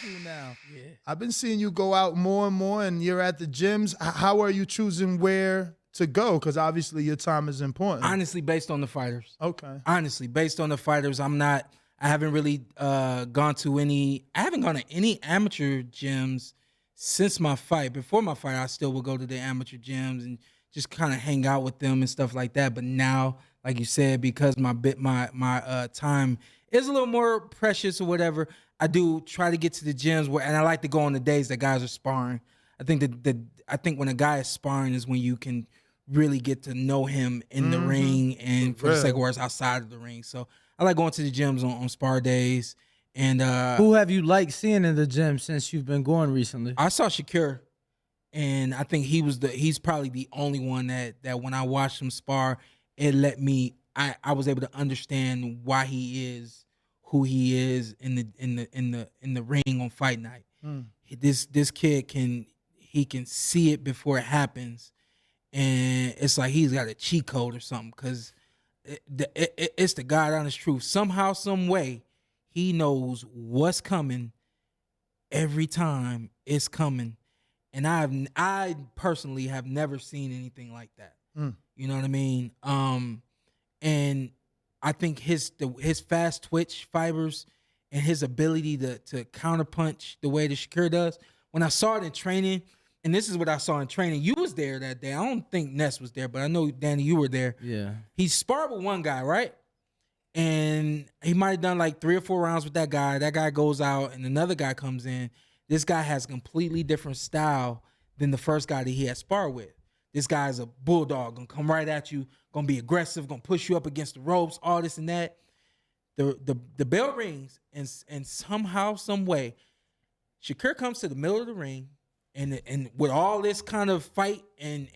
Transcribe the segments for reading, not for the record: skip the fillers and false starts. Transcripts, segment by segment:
ask you now. Yeah. I've been seeing you go out more and more, and you're at the gyms. How are you choosing where to go? Because obviously your time is important. Honestly, based on the fighters. Okay. Honestly, based on the fighters, I haven't really gone to any amateur gyms since my fight. Before my fight, I still would go to the amateur gyms and just kind of hang out with them and stuff like that. But now, like you said, because my time is a little more precious or whatever, I do try to get to the gyms and I like to go on the days that guys are sparring. I think I think when a guy is sparring is when you can really get to know him in the ring and for the sake of words outside of the ring. So I like going to the gyms on spar days. And who have you liked seeing in the gym since you've been going recently? I saw Shakur, and I think he's probably the only one that when I watched him spar, it let me I was able to understand why he is who he is in the ring on fight night. This kid can see it before it happens, and it's like he's got a cheat code or something, because it's the God honest truth. Somehow, some way, he knows what's coming every time it's coming. And I personally have never seen anything like that. You know what I mean? And I think his fast twitch fibers and his ability to counterpunch the way that Shakur does. When I saw it in training, and this is what I saw in training, you was there that day. I don't think Ness was there, but I know, Danny, you were there. Yeah. He sparred with one guy, right? And he might have done like 3 or 4 rounds with that guy. That guy goes out and another guy comes in. This guy has a completely different style than the first guy that he had sparred with. This guy's a bulldog, gonna come right at you, gonna be aggressive, gonna push you up against the ropes, all this and that. The bell rings, and somehow, some way, Shakur comes to the middle of the ring, and with all this kind of fight and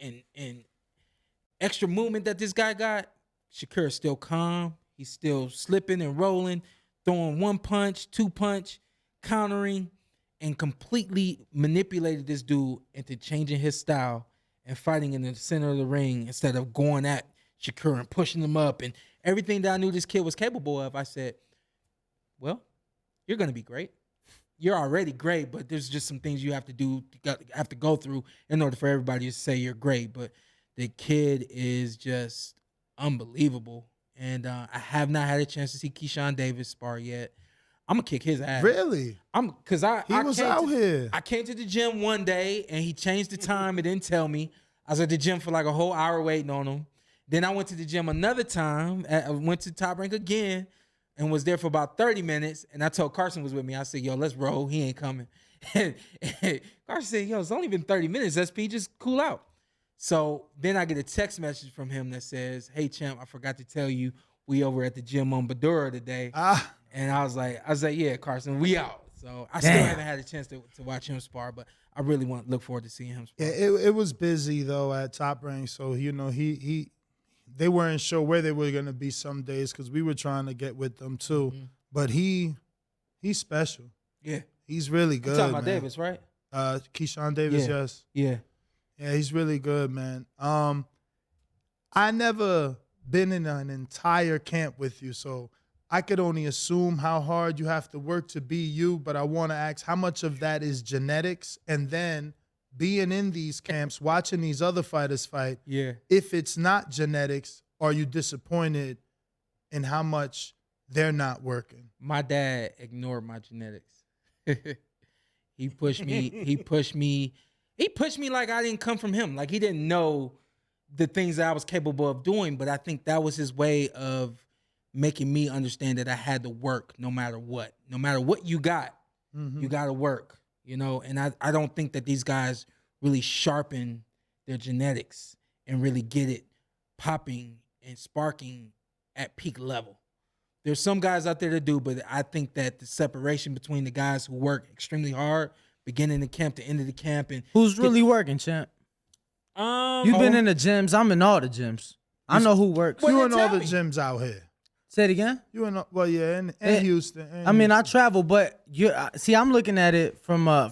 extra movement that this guy got, Shakur is still calm. He's still slipping and rolling, throwing 1 punch, 2 punch, countering, and completely manipulated this dude into changing his style and fighting in the center of the ring instead of going at Shakur and pushing him up. And everything that I knew this kid was capable of, I said, well, you're going to be great. You're already great, but there's just some things you have to do, have to go through in order for everybody to say you're great. But the kid is just unbelievable. And I have not had a chance to see Keyshawn Davis spar yet. I'm gonna kick his ass. Really? He was out here. I came to the gym one day and he changed the time. It didn't tell me. I was at the gym for like a whole hour waiting on him. Then I went to the gym another time. I went to Top Rank again and was there for about 30 minutes. And I told Carson was with me. I said, yo, let's roll. He ain't coming. And Carson said, yo, it's only been 30 minutes, SP. Just cool out. So then I get a text message from him that says, hey, champ, I forgot to tell you we over at the gym on Badura today. And I was like, yeah, Carson, we out. So I still haven't had a chance to watch him spar, but I really look forward to seeing him spar. Yeah, it was busy though at Top Rank, so you know they weren't sure where they were gonna be some days because we were trying to get with them too. But he's special. Yeah, he's really good. You're talking about Davis, right? Keyshawn Davis, yes. Yeah. Yeah, he's really good, man. I never been in an entire camp with you, so I could only assume how hard you have to work to be you, but I want to ask how much of that is genetics, and then being in these camps, watching these other fighters fight, if it's not genetics, are you disappointed in how much they're not working? My dad ignored my genetics. He pushed me like I didn't come from him. Like he didn't know the things that I was capable of doing, but I think that was his way of making me understand that I had to work no matter what. No matter what you got, you got to work, you know? And I don't think that these guys really sharpen their genetics and really get it popping and sparking at peak level. There's some guys out there that do, but I think that the separation between the guys who work extremely hard, beginning the camp to end of the camp, and who's really working, champ? You've been in the gyms. I'm in all the gyms. I know who works. You in all the gyms out here. Say it again. You in in Houston. I mean, I travel, but I'm looking at it from a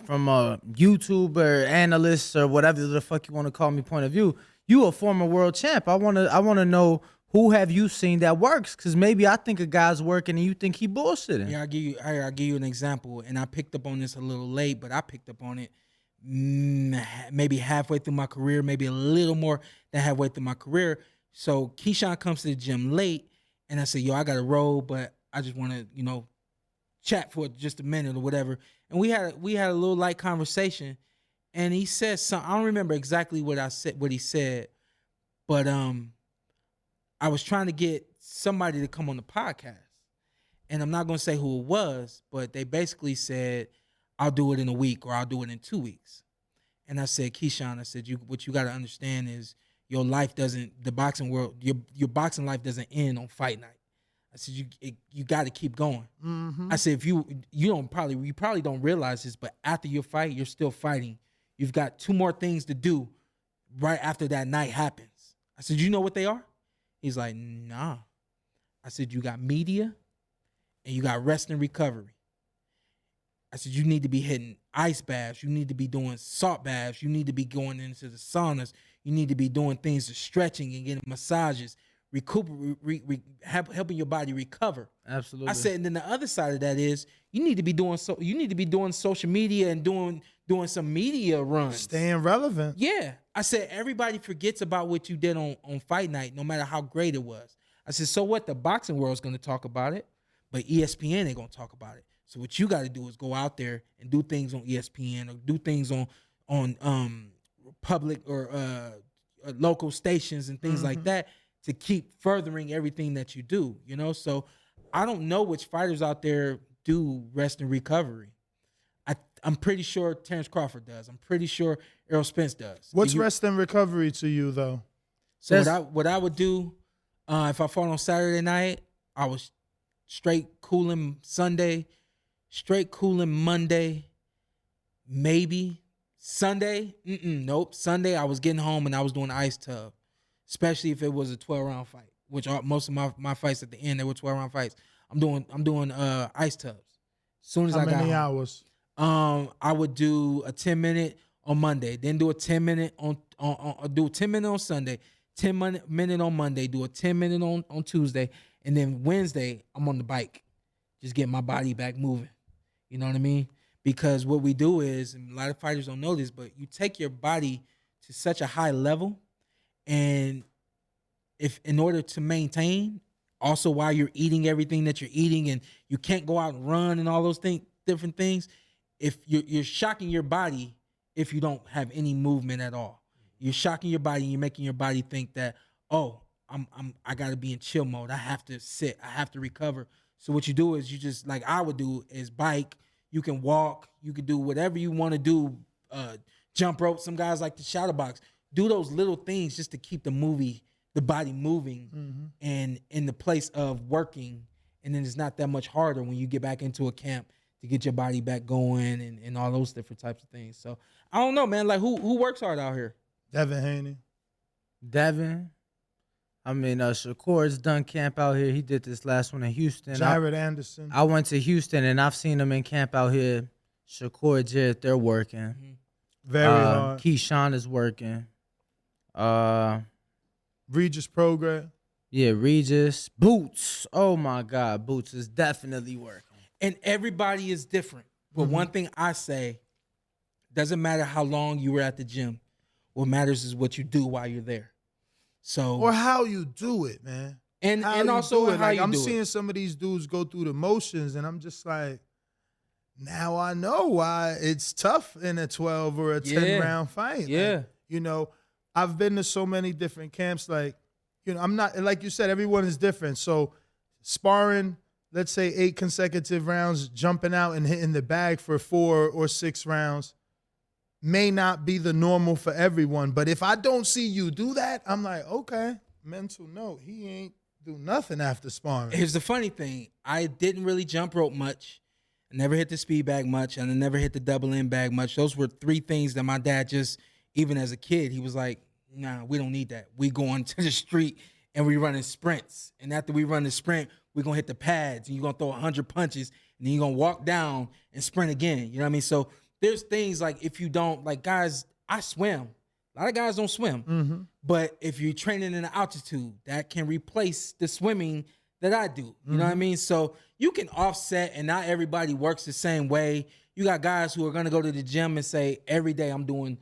YouTuber, analyst, or whatever the fuck you want to call me point of view. You a former world champ. I wanna know who have you seen that works? Because maybe I think a guy's working and you think he bullshitting. Yeah, I'll give you an example, and I picked up on this a little late, but I picked up on it maybe halfway through my career, maybe a little more than halfway through my career. So Keyshawn comes to the gym late, and I said, "Yo, I got to roll, but I just want to, chat for just a minute or whatever." And we had a little light conversation, and he said something. I don't remember exactly what he said, but I was trying to get somebody to come on the podcast, and I'm not going to say who it was, but they basically said, "I'll do it in a week or I'll do it in 2 weeks." And I said, "Keyshawn," I said, what you got to understand is your life doesn't, the boxing world, your boxing life doesn't end on fight night. I said, you got to keep going. Mm-hmm. I said, if you probably don't realize this, but after your fight, you're still fighting. You've got 2 more things to do right after that night happens. I said, you know what they are? He's like, nah. I said, you got media and you got rest and recovery. I said, you need to be hitting ice baths. You need to be doing salt baths. You need to be going into the saunas. You need to be doing things to stretching and getting massages, helping your body recover. Absolutely. I said, and then the other side of that is you need to be doing social media and doing some media runs. Staying relevant. Yeah. I said, everybody forgets about what you did on fight night, no matter how great it was. I said, so what? The boxing world's going to talk about it, but ESPN ain't going to talk about it. So what you got to do is go out there and do things on ESPN or do things on public or local stations and things like that to keep furthering everything that you do, So I don't know which fighters out there do rest and recovery. I'm pretty sure Terrence Crawford does. I'm pretty sure Errol Spence does. What's rest and recovery to you, though? So what I would do if I fought on Saturday night, I was straight cooling Sunday, straight cooling Monday, maybe Sunday. Nope. Sunday I was getting home and I was doing the ice tub, especially if it was a 12-round fight, which most of my fights at the end, they were 12-round fights. I'm doing ice tubs. As soon as I got home. How many hours? I would do a 10-minute on Monday, then do a 10-minute do a 10-minute on Sunday, 10-minute on Monday, do a 10-minute on Tuesday, and then Wednesday I'm on the bike, just getting my body back moving. You know what I mean? Because what we do is, and a lot of fighters don't know this, but you take your body to such a high level, and if in order to maintain, also while you're eating everything that you're eating, and you can't go out and run and all those different things, if you're shocking your body if you don't have any movement at all. You're shocking your body and you're making your body think that, oh, I gotta be in chill mode. I have to sit, I have to recover. So what you do is you just, like I would do, is bike. You can walk, you can do whatever you want to do, jump rope. Some guys like to shadow box. Do those little things just to keep the body moving and in the place of working. And then it's not that much harder when you get back into a camp to get your body back going and all those different types of things. So I don't know, man. Like who works hard out here? Devin Haney. Devin. I mean, Shakur's done camp out here. He did this last one in Houston. Jared Anderson. I went to Houston, and I've seen him in camp out here. Shakur, Jared, they're working. Very hard. Keyshawn is working. Regis Progress. Yeah, Regis. Boots. Oh, my God. Boots is definitely working. And everybody is different. But one thing I say, doesn't matter how long you were at the gym. What matters is what you do while you're there. So, or how you do it, man. And also how you do it. I'm seeing some of these dudes go through the motions, and I'm just like, now I know why it's tough in a 12 or a 10-round fight. Yeah. Like, I've been to so many different camps. Like, I'm not, like you said, everyone is different. So sparring, let's say 8 consecutive rounds, jumping out and hitting the bag for 4 or 6 rounds may not be the normal for everyone. But if I don't see you do that, I'm like, okay, mental note, he ain't do nothing after sparring. Here's the funny thing. I didn't really jump rope much. I never hit the speed bag much, and I never hit the double end bag much. Those were 3 things that my dad just, even as a kid, he was like, nah, we don't need that. We going to the street and we running sprints. And after we run the sprint, we're going to hit the pads, and you're going to throw 100 punches, and then you're going to walk down and sprint again. You know what I mean? So there's things like, if you don't, like, guys, I swim. A lot of guys don't swim. But if you're training in altitude, that can replace the swimming that I do. You know what I mean? So you can offset, and not everybody works the same way. You got guys who are going to go to the gym and say, every day I'm doing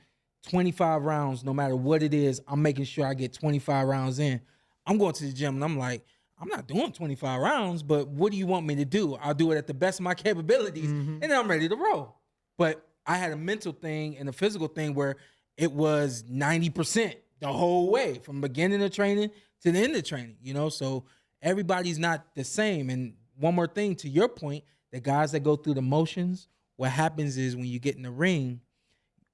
25 rounds, no matter what it is. I'm making sure I get 25 rounds in. I'm going to the gym, and I'm like, I'm not doing 25 rounds, but what do you want me to do? I'll do it at the best of my capabilities, and then I'm ready to roll. But I had a mental thing and a physical thing where it was 90% the whole way, from beginning of training to the end of training, you know? So everybody's not the same. And one more thing, to your point, the guys that go through the motions, what happens is when you get in the ring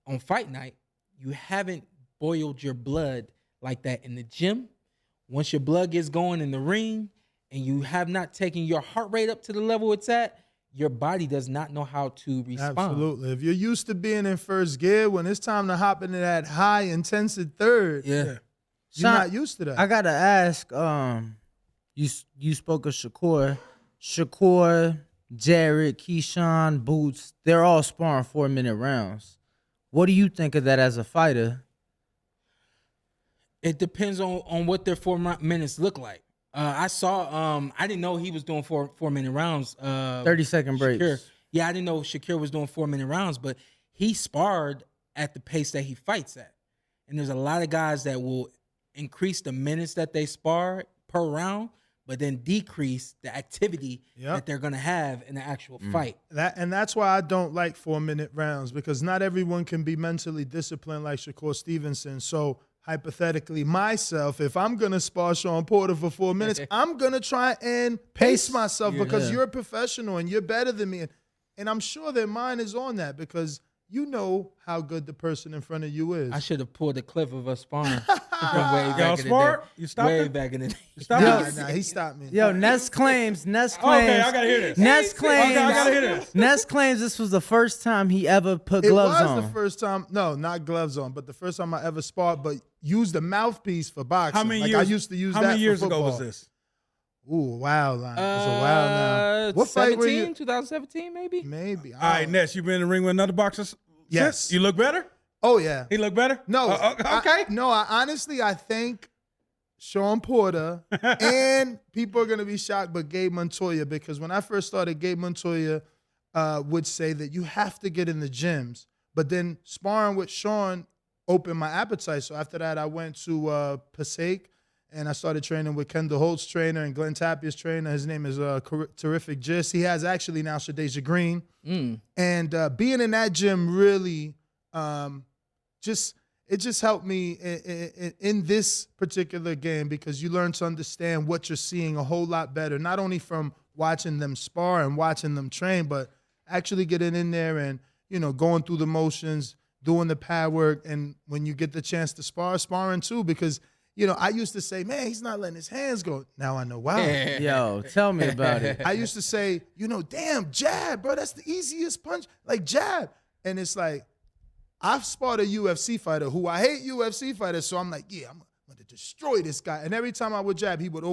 on fight night, you haven't boiled your blood like that in the gym. Once your blood gets going in the ring and you have not taken your heart rate up to the level it's at, your body does not know how to respond. Absolutely. If you're used to being in first gear, when it's time to hop into that high intensity third, you're not used to that. I gotta ask. You spoke of Shakur, Jared, Keyshawn, Boots. They're all sparring 4-minute rounds. What do you think of that as a fighter? It depends on what their 4 minutes look like. I saw. I didn't know he was doing 4-minute rounds. 30-second breaks. Shakur. Yeah, I didn't know Shakur was doing 4-minute rounds, but he sparred at the pace that he fights at. And there's a lot of guys that will increase the minutes that they spar per round, but then decrease the activity that they're gonna have in the actual fight. That's why I don't like 4-minute rounds, because not everyone can be mentally disciplined like Shakur Stevenson. So hypothetically, myself, if I'm gonna spar Shawn Porter for 4 minutes, I'm gonna try and pace myself because you're a professional and you're better than me. And I'm sure their mind is on that, because you know how good the person in front of you is. I should have pulled a clip of us sparring from way back Y'all in the spar? day. You stopped way it? back in the day. You stopped it? Nah, he stopped me. Yo, Ness claims. Okay, I gotta hear this. Ness claims. Okay, I gotta hear this. Ness claims this was the first time he ever put It gloves was on. the first time, no, not gloves on, but the first time I ever sparred, but used a mouthpiece for boxing. How many like years? I used to use how that many years for ago football. was this? Ooh, wow, line. It's a while now. What fight were you? 2017, maybe? Maybe. All right, Ness, you been in the ring with another boxer? Yes. Since? You look better? Oh, yeah. He look better? No. Okay. I think Shawn Porter, and people are going to be shocked, but Gabe Montoya, because when I first started, Gabe Montoya would say that you have to get in the gyms. But then sparring with Shawn opened my appetite. So after that, I went to Passaic, and I started training with Kendall Holt's trainer and Glenn Tapia's trainer. His name is Terrific Gist. He has actually now Shadeja Green. And being in that gym really just helped me in this particular game, because you learn to understand what you're seeing a whole lot better, not only from watching them spar and watching them train, but actually getting in there and, you know, going through the motions, doing the pad work, and when you get the chance to sparring too, because, you know, I used to say, man, he's not letting his hands go. Now I know why. Yo, tell me about it. I used to say, you know, damn, jab, bro, that's the easiest punch, like jab. And it's like, I've sparred a UFC fighter who I hate UFC fighters, so I'm like, yeah, I'm going to destroy this guy. And every time I would jab, he would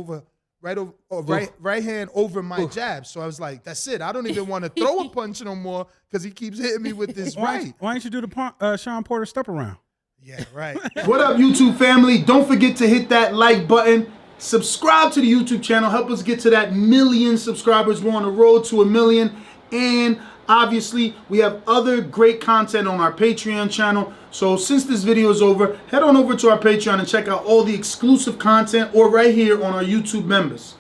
right hand over my jab. So I was like, that's it. I don't even want to throw a punch no more, because he keeps hitting me with this right. Why didn't you do the Shawn Porter step around? Yeah, right. What up, YouTube family? Don't forget to hit that like button. Subscribe to the YouTube channel. Help us get to that 1 million subscribers. We're on the road to 1 million. And obviously, we have other great content on our Patreon channel. So since this video is over, head on over to our Patreon and check out all the exclusive content, or right here on our YouTube members.